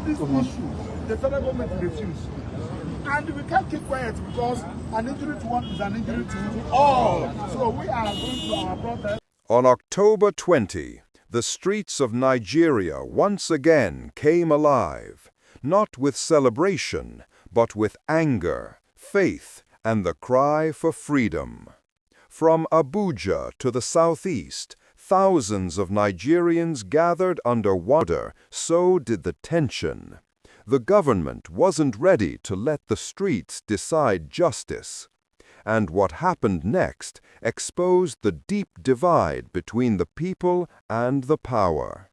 this issue, the federal government refused. And we can't keep quiet because an injury to one is an injury to all. So we are going to our protest. On October 20, the streets of Nigeria once again came alive, not with celebration, but with anger, faith, and the cry for freedom. From Abuja to the southeast, thousands of Nigerians gathered under water, so did the tension. The government wasn't ready to let the streets decide justice. And what happened next exposed the deep divide between the people and the power.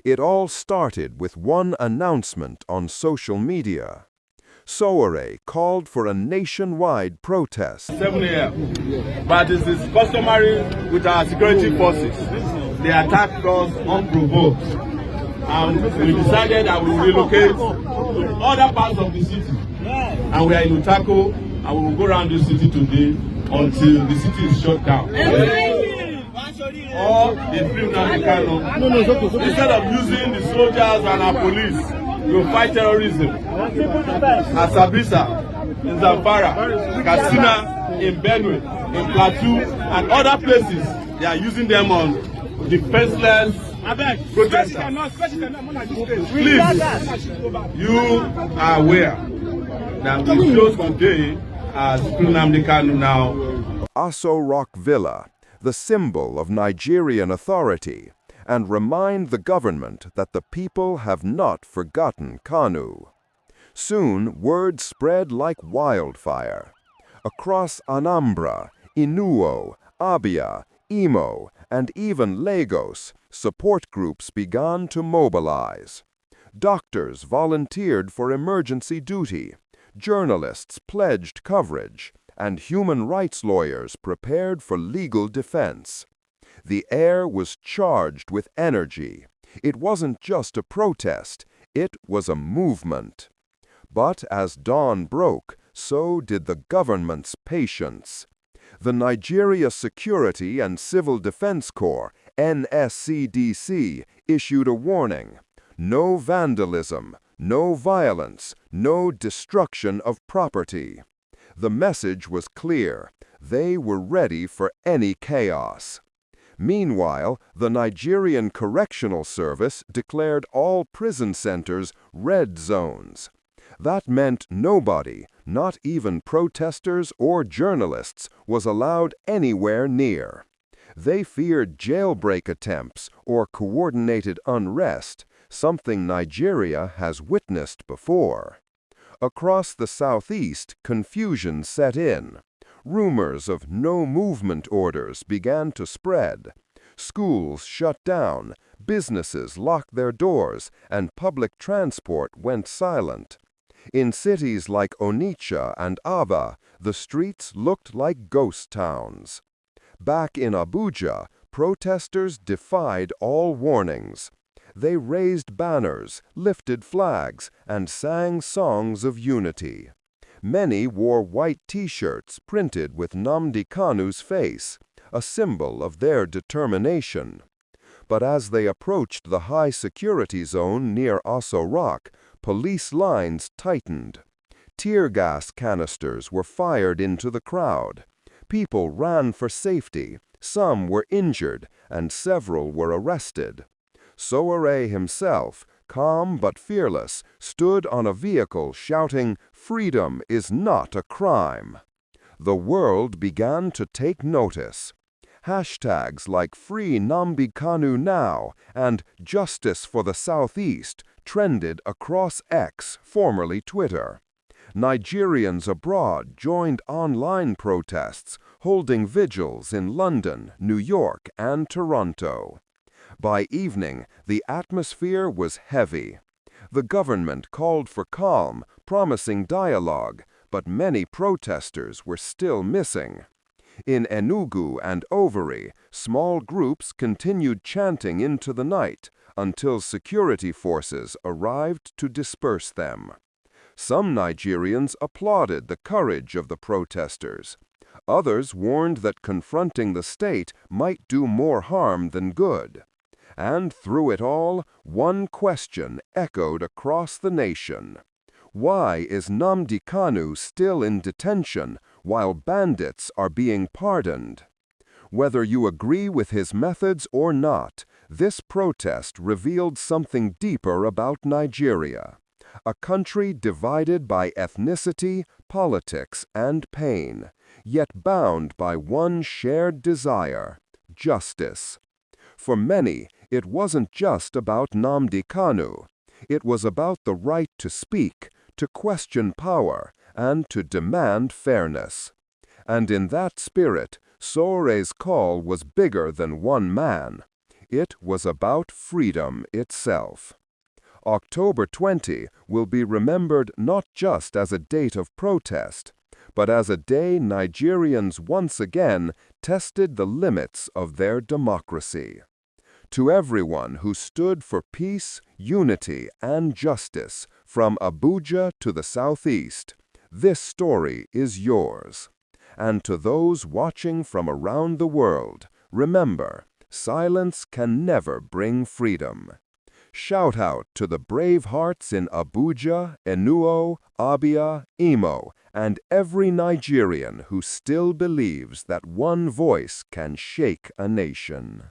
It all started with one announcement on social media. Sowore called for a nationwide protest. 7 a.m. But this is customary with our security forces. They attacked us unprovoked. And we decided that we will relocate to other parts of the city. And we are in Utako, and we will go around the city today until the city is shut down. Or they free Nnamdi Kanu. Instead of using the soldiers and our police to fight terrorism, at Sabisa, in Zamfara, Katsina, in Benue, in Plateau, and other places, they are using them on defenseless protesters. Please, you are aware that we chose today as Nnamdi Kanu now. Aso Rock Villa, the symbol of Nigerian authority, and remind the government that the people have not forgotten Kanu. Soon, word spread like wildfire. Across Anambra, Inuo, Abia, Imo, and even Lagos, support groups began to mobilize. Doctors volunteered for emergency duty, journalists pledged coverage, and human rights lawyers prepared for legal defense. The air was charged with energy. It wasn't just a protest, it was a movement. But as dawn broke, so did the government's patience. The Nigeria Security and Civil Defense Corps, NSCDC, issued a warning. No vandalism, no violence, no destruction of property. The message was clear. They were ready for any chaos. Meanwhile, the Nigerian Correctional Service declared all prison centers red zones. That meant nobody, not even protesters or journalists, was allowed anywhere near. They feared jailbreak attempts or coordinated unrest, something Nigeria has witnessed before. Across the southeast, confusion set in. Rumors of no-movement orders began to spread. Schools shut down, businesses locked their doors, and public transport went silent. In cities like Onitsha and Aba, the streets looked like ghost towns. Back in Abuja, protesters defied all warnings. They raised banners, lifted flags, and sang songs of unity. Many wore white T-shirts printed with Nnamdi Kanu's face, a symbol of their determination. But as they approached the high-security zone near Aso Rock, police lines tightened. Tear gas canisters were fired into the crowd. People ran for safety, some were injured, and several were arrested. Sowore himself, calm but fearless, stood on a vehicle shouting, "Freedom is not a crime." The world began to take notice. Hashtags like Free Nnamdi Kanu Now and Justice for the Southeast trended across X, formerly Twitter. Nigerians abroad joined online protests, holding vigils in London, New York, and Toronto. By evening, the atmosphere was heavy. The government called for calm, promising dialogue, but many protesters were still missing. In Enugu and Owerri, small groups continued chanting into the night until security forces arrived to disperse them. Some Nigerians applauded the courage of the protesters. Others warned that confronting the state might do more harm than good. And through it all, one question echoed across the nation. Why is Nnamdi Kanu still in detention while bandits are being pardoned? Whether you agree with his methods or not, this protest revealed something deeper about Nigeria, a country divided by ethnicity, politics, and pain, yet bound by one shared desire: justice. For many, it wasn't just about Nnamdi Kanu. It was about the right to speak, to question power, and to demand fairness. And in that spirit, Sowore's call was bigger than one man. It was about freedom itself. October 20 will be remembered not just as a date of protest, but as a day Nigerians once again tested the limits of their democracy. To everyone who stood for peace, unity, and justice, from Abuja to the southeast, this story is yours. And to those watching from around the world, remember, silence can never bring freedom. Shout out to the brave hearts in Abuja, Enuo, Abia, Imo, and every Nigerian who still believes that one voice can shake a nation.